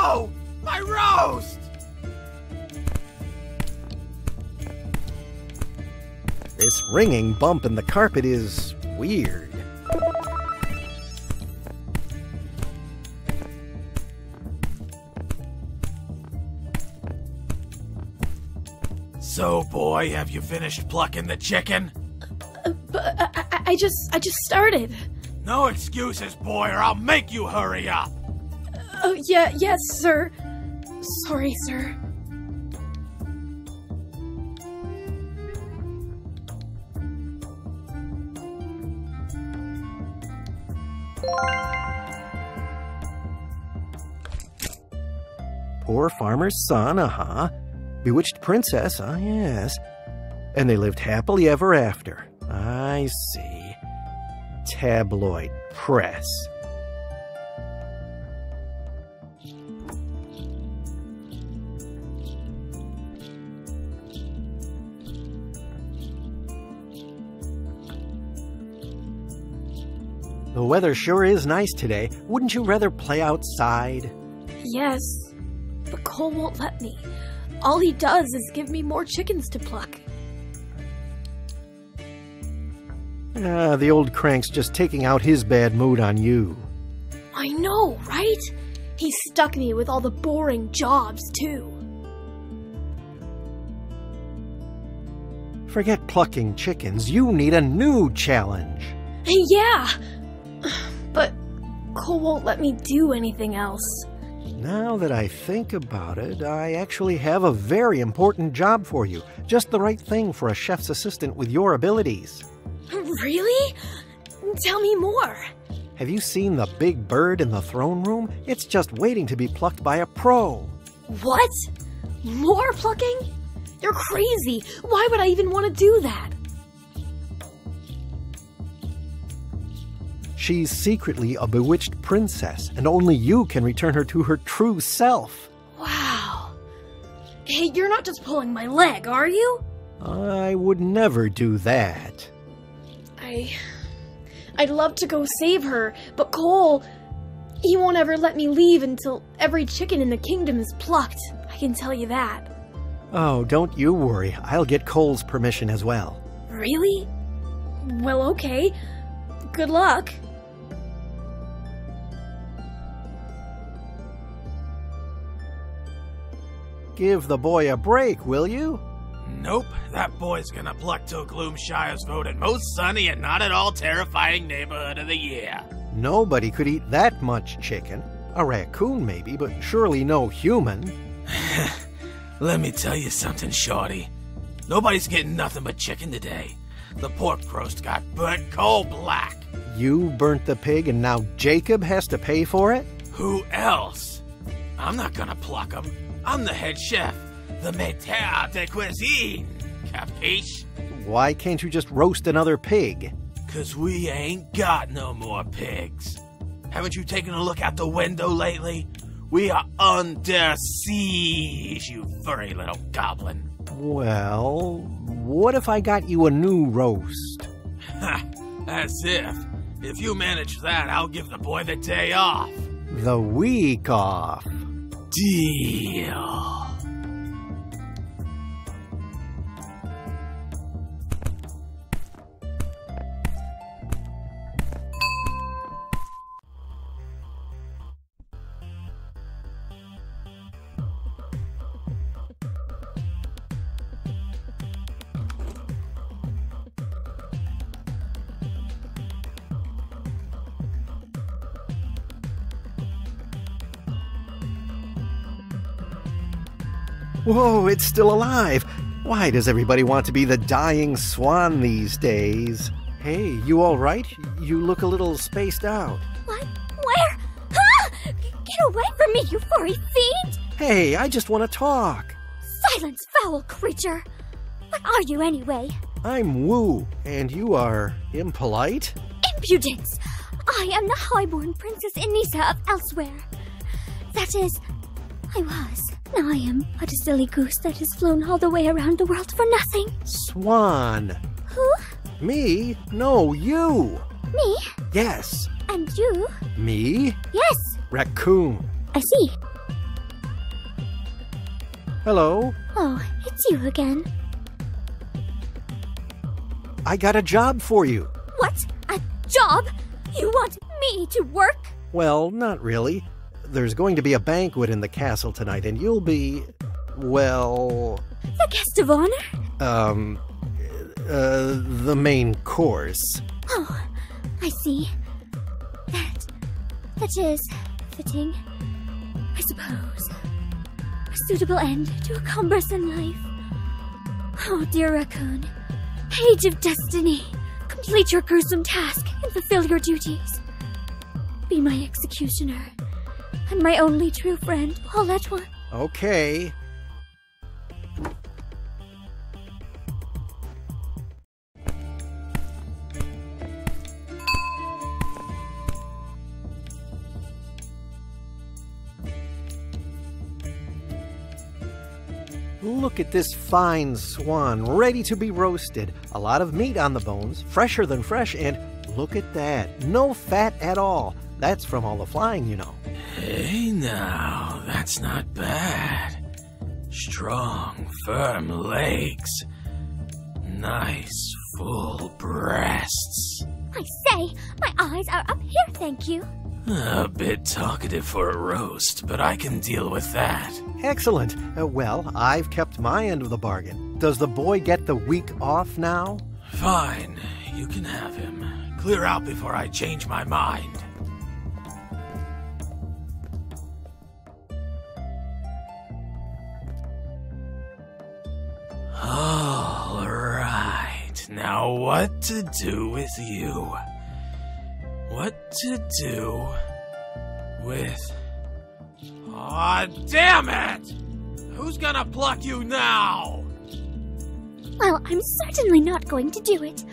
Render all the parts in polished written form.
No! My roast! This ringing bump in the carpet is weird. So, boy, have you finished plucking the chicken? But I just started. No excuses, boy, or I'll make you hurry up! Oh, yes, sir. Sorry, sir. Poor farmer's son, Bewitched princess, yes. And they lived happily ever after. I see. Tabloid press. The weather sure is nice today. Wouldn't you rather play outside? Yes, but Cole won't let me. All he does is give me more chickens to pluck. The old crank's just taking out his bad mood on you. I know, right? He stuck me with all the boring jobs, too. Forget plucking chickens. You need a new challenge. Yeah, but Cole won't let me do anything else. Now that I think about it, I actually have a very important job for you. Just the right thing for a chef's assistant with your abilities. Really? Tell me more. Have you seen the big bird in the throne room? It's just waiting to be plucked by a pro. What? More plucking? You're crazy. Why would I even want to do that? She's secretly a bewitched princess, and only you can return her to her true self. Wow. Hey, you're not just pulling my leg, are you? I would never do that. I'd love to go save her, but Cole, he won't ever let me leave until every chicken in the kingdom is plucked. I can tell you that. Oh, don't you worry. I'll get Cole's permission as well. Really? Well, okay. Good luck. Give the boy a break, will you? Nope, that boy's gonna pluck till Gloomshire's voted most sunny and not at all terrifying neighborhood of the year. Nobody could eat that much chicken. A raccoon maybe, but surely no human. Let me tell you something, Shorty. Nobody's getting nothing but chicken today. The pork roast got burnt coal black. You burnt the pig and now Jacob has to pay for it? Who else? I'm not gonna pluck him. I'm the head chef, the maître de cuisine. Capiche? Why can't you just roast another pig? 'Cause we ain't got no more pigs. Haven't you taken a look out the window lately? We are under siege, you furry little goblin. Well, what if I got you a new roast? Ha! As if. If you manage that, I'll give the boy the day off. The week off. Deal. Whoa, it's still alive! Why does everybody want to be the dying swan these days? Hey, you all right? You look a little spaced out. What? Where? Ah! Get away from me, you furry fiend! Hey, I just want to talk. Silence, foul creature! What are you anyway? I'm Woo, and you are impolite? Impudence! I am the highborn Princess Inisa of Elsewhere. That is, I was. Now I am but a silly goose that has flown all the way around the world for nothing. Swan. Who? Me? No, you. Me? Yes. And you? Me? Yes. Raccoon. I see. Hello? Oh, it's you again. I got a job for you. What? A job? You want me to work? Well, not really. There's going to be a banquet in the castle tonight, and you'll be, well... The guest of honor? The main course. Oh, I see. That is fitting, I suppose. A suitable end to a cumbersome life. Oh, dear raccoon. Page of destiny. Complete your gruesome task and fulfill your duties. Be my executioner and my only true friend all at once. Okay. Look at this fine swan, ready to be roasted. A lot of meat on the bones, fresher than fresh, and look at that. No fat at all. That's from all the flying, you know. Hey now, that's not bad. Strong, firm legs. Nice, full breasts. I say, my eyes are up here, thank you. A bit talkative for a roast, but I can deal with that. Excellent. Well, I've kept my end of the bargain. Does the boy get the week off now? Fine, you can have him. Clear out before I change my mind. All right, now what to do with you? What to do with... Aw, damn it! Who's gonna pluck you now? Well, I'm certainly not going to do it.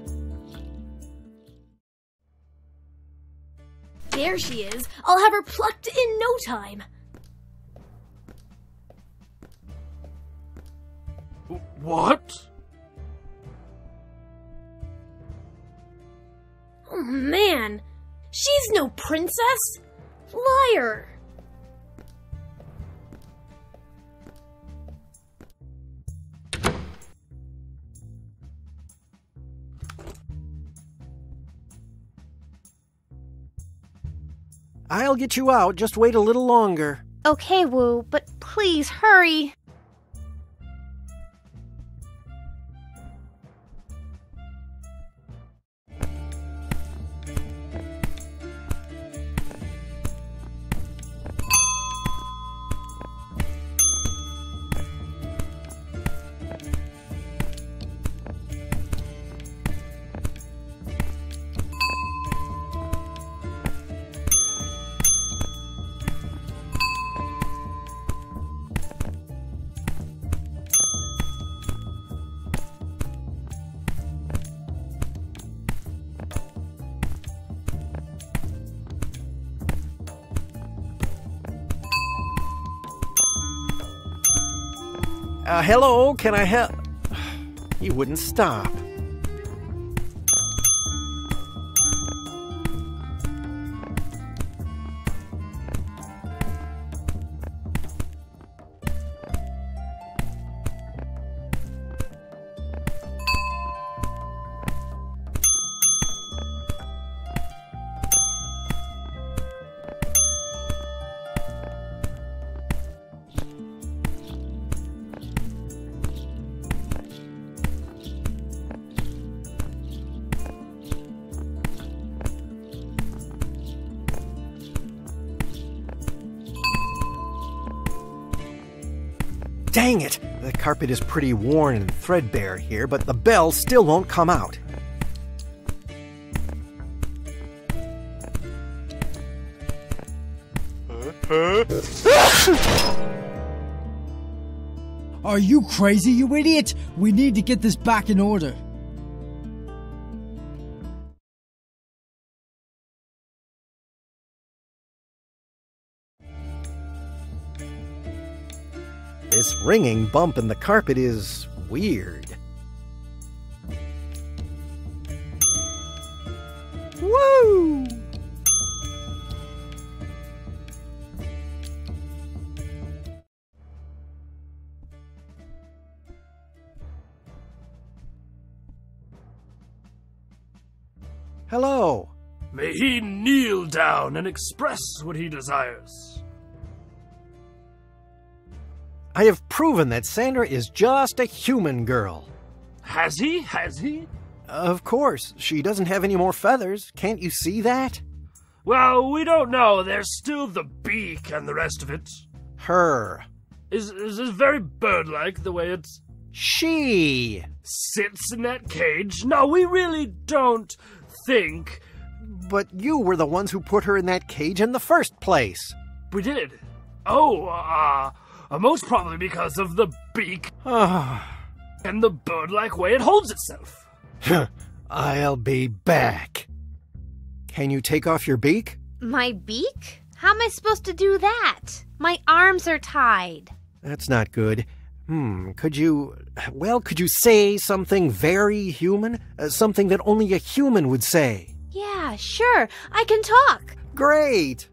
There she is. I'll have her plucked in no time. What? Oh, man. She's no princess. Liar. I'll get you out. Just wait a little longer. Okay, Woo, but please hurry. Hello, can I help? He wouldn't stop. Dang it! The carpet is pretty worn and threadbare here, but the bell still won't come out. Are you crazy, you idiot? We need to get this back in order. This ringing bump in the carpet is weird. Woo! Hello. May he kneel down and express what he desires. I have proven that Sandra is just a human girl. Has he? Has he? Of course. She doesn't have any more feathers. Can't you see that? Well, we don't know. There's still the beak and the rest of it. Her. Is this very bird-like, the way it She. sits in that cage? No, we really don't think. But you were the ones who put her in that cage in the first place. We did. Oh, most probably because of the beak and the bird-like way it holds itself. I'll be back. Can you take off your beak? My beak? How am I supposed to do that? My arms are tied. That's not good. Could you say something very human? Something that only a human would say. Yeah, sure. I can talk. Great!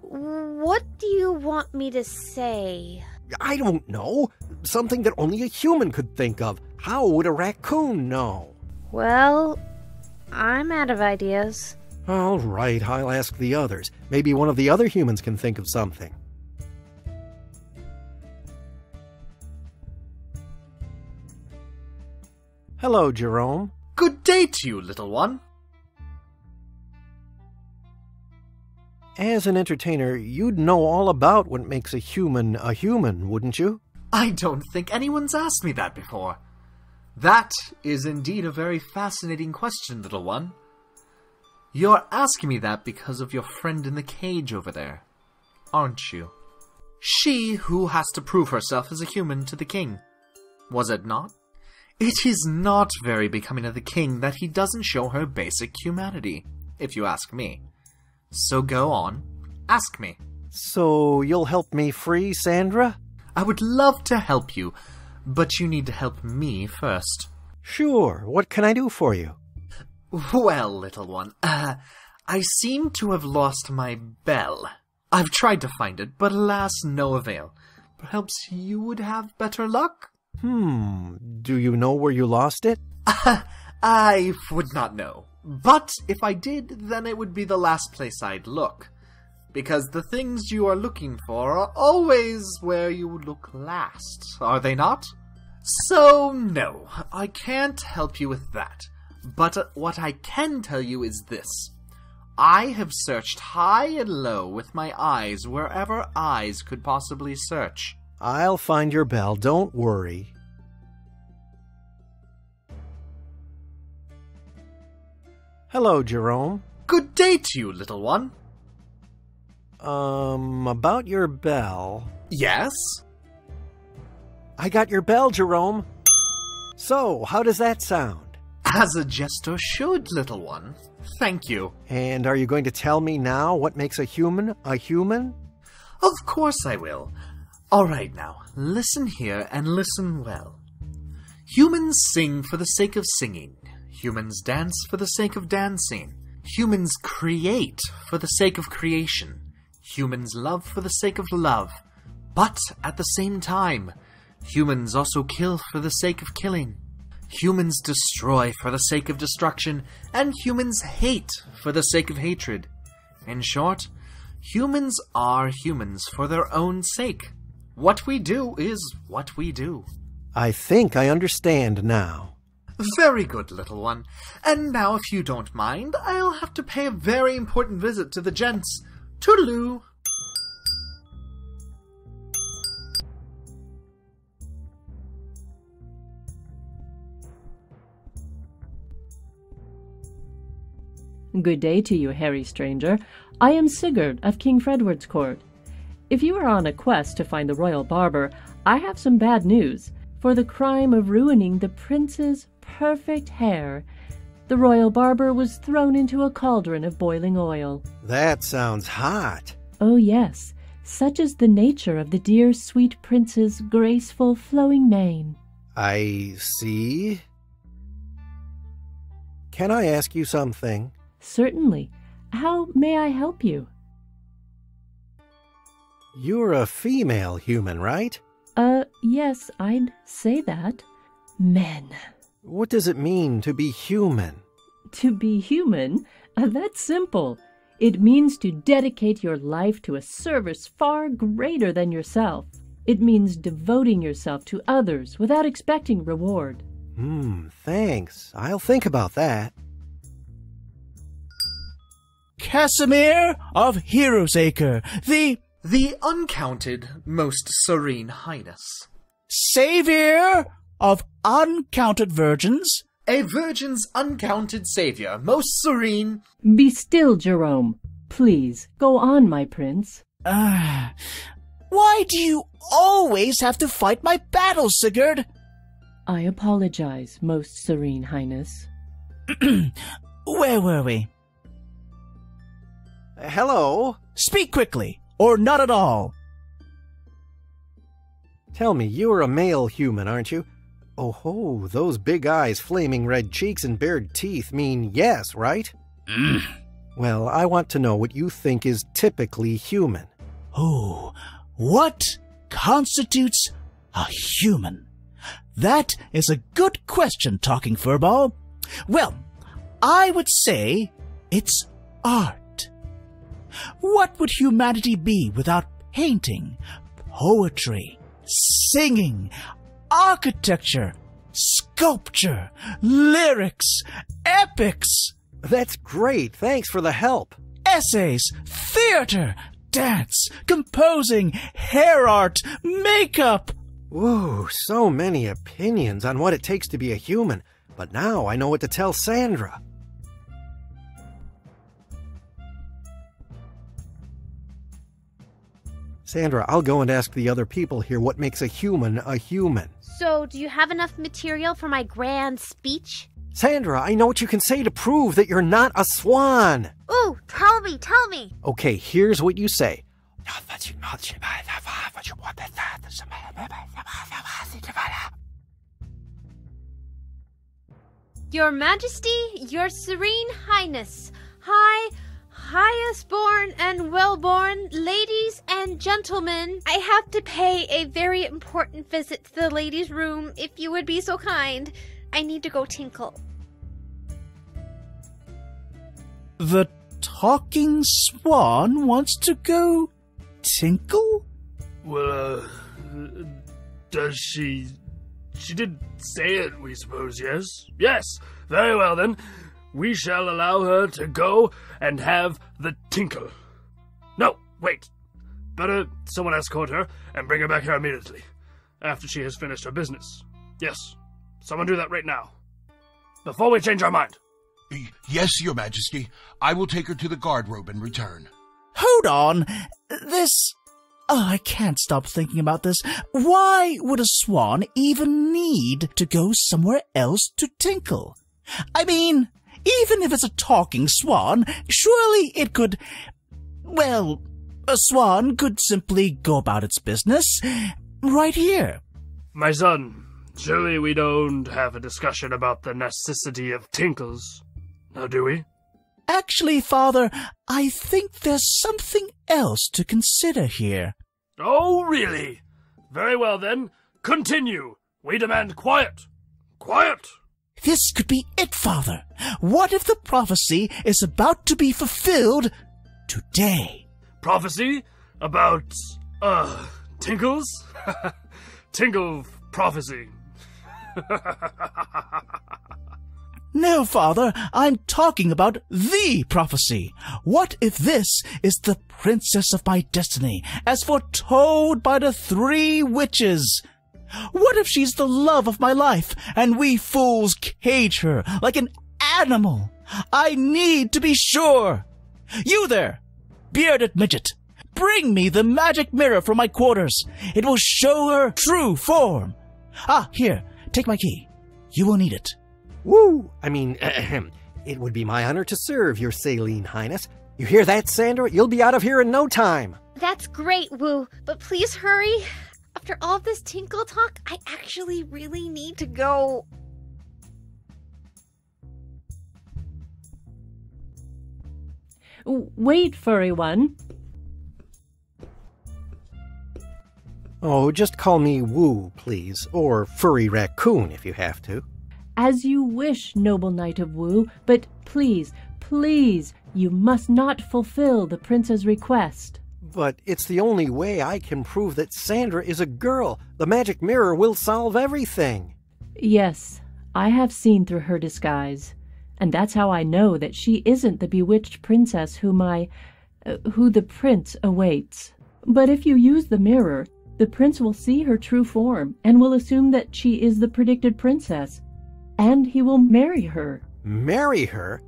What do you want me to say? I don't know. Something that only a human could think of. How would a raccoon know? Well, I'm out of ideas. All right, I'll ask the others. Maybe one of the other humans can think of something. Hello, Jerome. Good day to you, little one. As an entertainer, you'd know all about what makes a human, wouldn't you? I don't think anyone's asked me that before. That is indeed a very fascinating question, little one. You're asking me that because of your friend in the cage over there, aren't you? She who has to prove herself as a human to the king. Was it not? It is not very becoming of the king that he doesn't show her basic humanity, if you ask me. So go on, ask me. So you'll help me free Sandra? I would love to help you, but you need to help me first. Sure, what can I do for you? Well, little one, I seem to have lost my bell. I've tried to find it, but alas, no avail. Perhaps you would have better luck? Do you know where you lost it? I would not know. But if I did, then it would be the last place I'd look. Because the things you are looking for are always where you look last, are they not? So, no, I can't help you with that. But what I can tell you is this. I have searched high and low with my eyes wherever eyes could possibly search. I'll find your bell, don't worry. Hello, Jerome. Good day to you, little one. About your bell. Yes? I got your bell, Jerome. So, how does that sound? As a jester should, little one. Thank you. And are you going to tell me now what makes a human a human? Of course I will. All right now, listen here and listen well. Humans sing for the sake of singing. Humans dance for the sake of dancing. Humans create for the sake of creation. Humans love for the sake of love. But at the same time, humans also kill for the sake of killing. Humans destroy for the sake of destruction, and humans hate for the sake of hatred. In short, humans are humans for their own sake. What we do is what we do. I think I understand now. Very good, little one. And now, if you don't mind, I'll have to pay a very important visit to the gents. Toodaloo! Good day to you, hairy stranger. I am Sigurd of King Fredward's court. If you are on a quest to find the royal barber, I have some bad news. For the crime of ruining the prince's perfect hair, the royal barber was thrown into a cauldron of boiling oil. That sounds hot. Oh yes, such is the nature of the dear sweet prince's graceful flowing mane. I see. Can I ask you something? Certainly. How may I help you? You're a female human, right? Yes, I'd say that. Men. What does it mean to be human? To be human? That's simple. It means to dedicate your life to a service far greater than yourself. It means devoting yourself to others without expecting reward. Thanks. I'll think about that. Casimir of Heroes Acre, The uncounted, most serene highness. Savior of uncounted virgins. A virgin's uncounted savior, most serene. Be still, Jerome. Please, go on, my prince. Why do you always have to fight my battles, Sigurd? I apologize, most serene highness. Where were we? Hello? Speak quickly, or not at all. Tell me, you're a male human, aren't you? Oh ho, those big eyes, flaming red cheeks, and bared teeth mean yes, right? Well, I want to know what you think is typically human. Oh, what constitutes a human? That is a good question, Talking Furball. Well, I would say it's art. What would humanity be without painting, poetry, singing, architecture, sculpture, lyrics, epics? That's great. Thanks for the help. Essays, theater, dance, composing, hair art, makeup. Whoa, so many opinions on what it takes to be a human. But now I know what to tell Sandra. Sandra, I'll go and ask the other people here what makes a human. So, do you have enough material for my grand speech? Sandra, I know what you can say to prove that you're not a swan. Ooh, tell me. Okay, here's what you say. Your Majesty, Your Serene Highness, highest born and well-born ladies and gentlemen, I have to pay a very important visit to the ladies' room, if you would be so kind. I need to go tinkle. The talking swan wants to go tinkle? Well, does she... She did say it, we suppose, yes? Yes, very well then. We shall allow her to go and have the tinkle. No, wait. Better someone escort her and bring her back here immediately, after she has finished her business. Yes, someone do that right now, before we change our mind. Yes, Your Majesty. I will take her to the guard room and return. Hold on. I can't stop thinking about this. Why would a swan even need to go somewhere else to tinkle? I mean, even if it's a talking swan, surely it could... Well, a swan could simply go about its business right here. My son, surely we don't have a discussion about the necessity of tinkles, now do we? Actually, Father, I think there's something else to consider here. Oh, really? Very well, then. Continue. We demand quiet. Quiet! This could be it, Father. What if the prophecy is about to be fulfilled today? Prophecy? About, tinkles? Tinkle prophecy. No, Father, I'm talking about the prophecy. What if this is the princess of my destiny, as foretold by the 3 witches? What if she's the love of my life, and we fools cage her like an animal? I need to be sure. You there, bearded midget, bring me the magic mirror from my quarters. It will show her true form. Here, take my key. You will need it. Woo! It would be my honor to serve, Your Saline Highness. You hear that, Sandra? You'll be out of here in no time. That's great, Woo, but please hurry. After all this tinkle talk, I actually really need to go. Wait, furry one. Oh, just call me Woo, please. Or Furry Raccoon, if you have to. As you wish, noble knight of Woo, but please, please, you must not fulfill the prince's request. But it's the only way I can prove that Sandra is a girl. The magic mirror will solve everything. Yes, I have seen through her disguise, and that's how I know that she isn't the bewitched princess who the prince awaits. But if you use the mirror, the prince will see her true form and will assume that she is the predicted princess, and he will marry her. Marry her?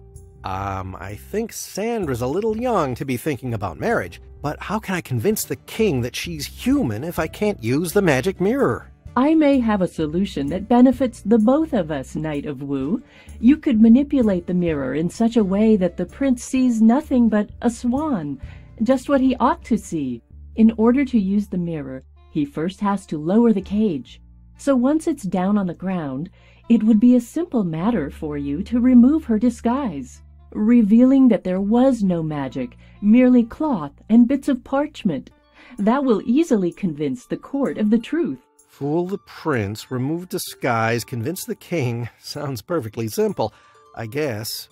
I think Sandra's a little young to be thinking about marriage, but how can I convince the king that she's human if I can't use the magic mirror? I may have a solution that benefits the both of us, Knight of Woo. You could manipulate the mirror in such a way that the prince sees nothing but a swan, just what he ought to see. In order to use the mirror, he first has to lower the cage. So once it's down on the ground, it would be a simple matter for you to remove her disguise, revealing that there was no magic, merely cloth and bits of parchment. That will easily convince the court of the truth. Fool the prince, remove disguise, convince the king. Sounds perfectly simple, I guess.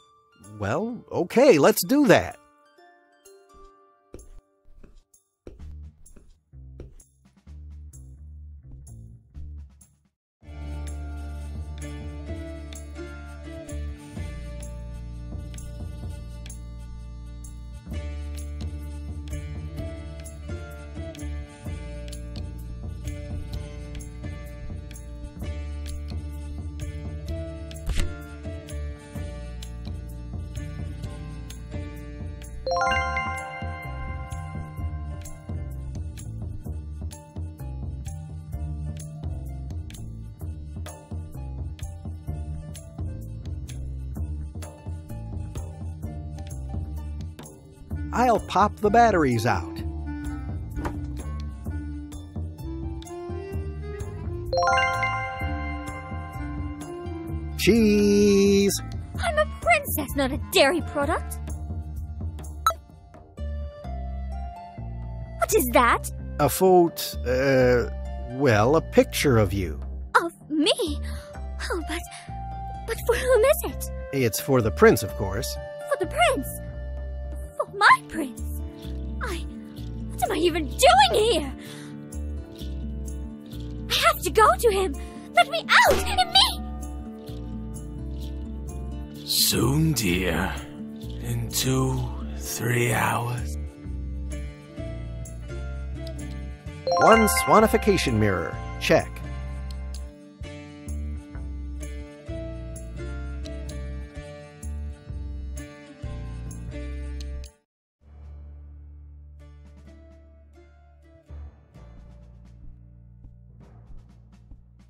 Well, okay, let's do that. I'll pop the batteries out. Cheese! I'm a princess, not a dairy product. What is that? A well, a picture of you. Of me? Oh, but for whom is it? It's for the prince, of course. For the prince? For my prince? What am I even doing here? I have to go to him. Let me out! Soon, dear. In 2-3 hours. One swanification mirror. Check.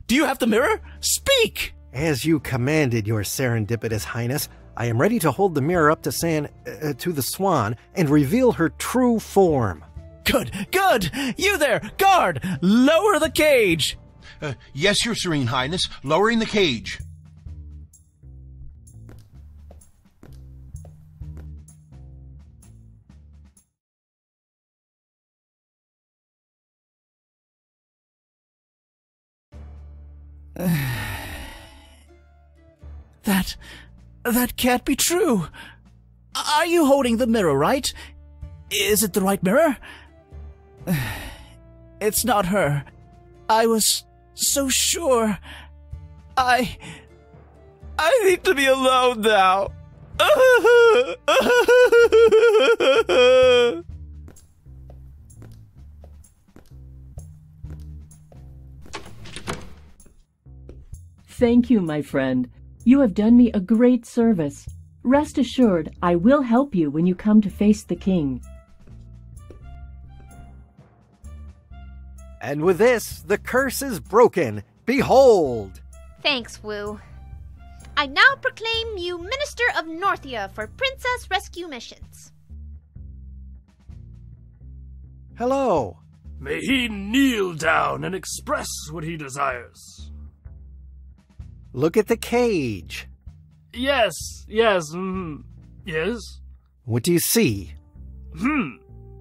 Do you have the mirror? Speak! As you commanded, your serendipitous highness, I am ready to hold the mirror up to the swan and reveal her true form. Good, good! You there, guard! Lower the cage! Yes, your serene highness. Lowering the cage. That can't be true. Are you holding the mirror right? Is it the right mirror? It's not her. I was so sure. I need to be alone now. Thank you, my friend. You have done me a great service. Rest assured, I will help you when you come to face the king. And with this, the curse is broken. Behold! Thanks, Woo. I now proclaim you Minister of Northia for Princess Rescue Missions. Hello. May he kneel down and express what he desires. Look at the cage. Yes. Yes. What do you see?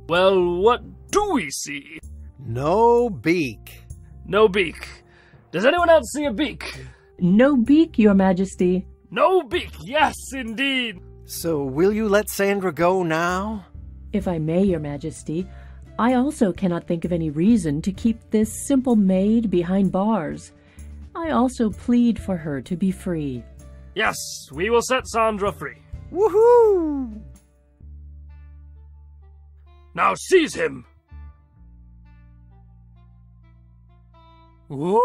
Well, what do we see? No beak. No beak. Does anyone else see a beak? No beak, Your Majesty. No beak, yes, indeed. So will you let Sandra go now? If I may, Your Majesty, I also cannot think of any reason to keep this simple maid behind bars. I also plead for her to be free. Yes, we will set Sandra free. Woohoo! Now seize him! Whoa?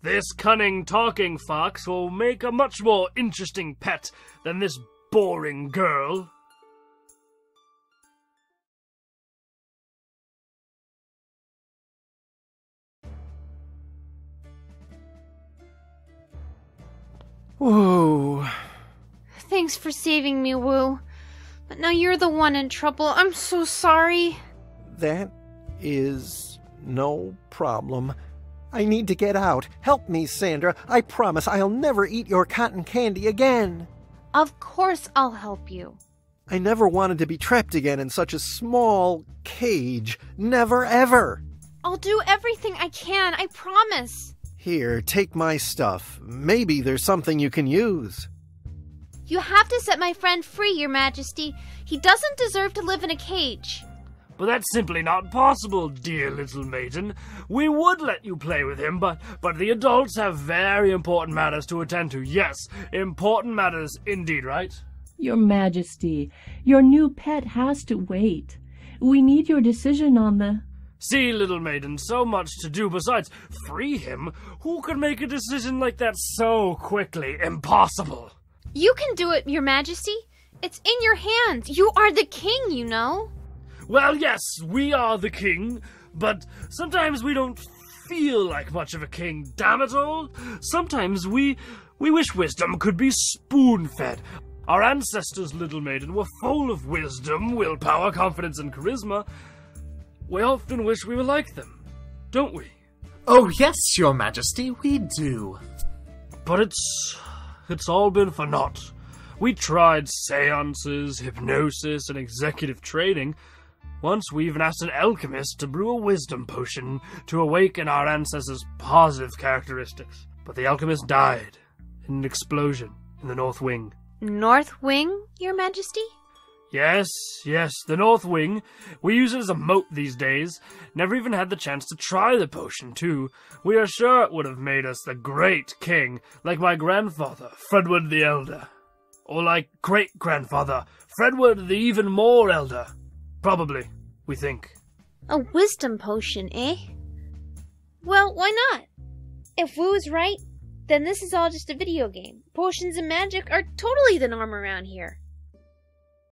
This cunning talking fox will make a much more interesting pet than this boring girl. Whoa. Thanks for saving me, Woo. But now you're the one in trouble. I'm so sorry. That is no problem. I need to get out. Help me, Sandra. I promise I'll never eat your cotton candy again. Of course I'll help you. I never wanted to be trapped again in such a small cage. Never, ever. I'll do everything I can, I promise. Here, take my stuff. Maybe there's something you can use. You have to set my friend free, Your Majesty. He doesn't deserve to live in a cage. But that's simply not possible, dear little maiden. We would let you play with him, but the adults have very important matters to attend to. Yes, important matters indeed, right? Your Majesty, your new pet has to wait. We need your decision on the... See, little maiden, so much to do. Besides, free him? Who could make a decision like that so quickly? Impossible. You can do it, Your Majesty. It's in your hands. You are the king, you know. Well, yes, we are the king, but sometimes we don't feel like much of a king, damn it all. Sometimes we wish wisdom could be spoon-fed. Our ancestors, little maiden, were full of wisdom, willpower, confidence, and charisma. We often wish we were like them, don't we? Oh, yes, Your Majesty, we do. But it's all been for naught. We tried seances, hypnosis, and executive training. Once we even asked an alchemist to brew a wisdom potion to awaken our ancestors' positive characteristics. But the alchemist died in an explosion in the North Wing. North Wing, Your Majesty? Yes, the North Wing. We use it as a moat these days. Never even had the chance to try the potion, too. We are sure it would have made us the great king, like my grandfather, Fredward the Elder. Or like great-grandfather, Fredward the even more elder. Probably, we think. A wisdom potion, eh? Well, why not? If Woo is right, then this is all just a video game. Potions and magic are totally the norm around here.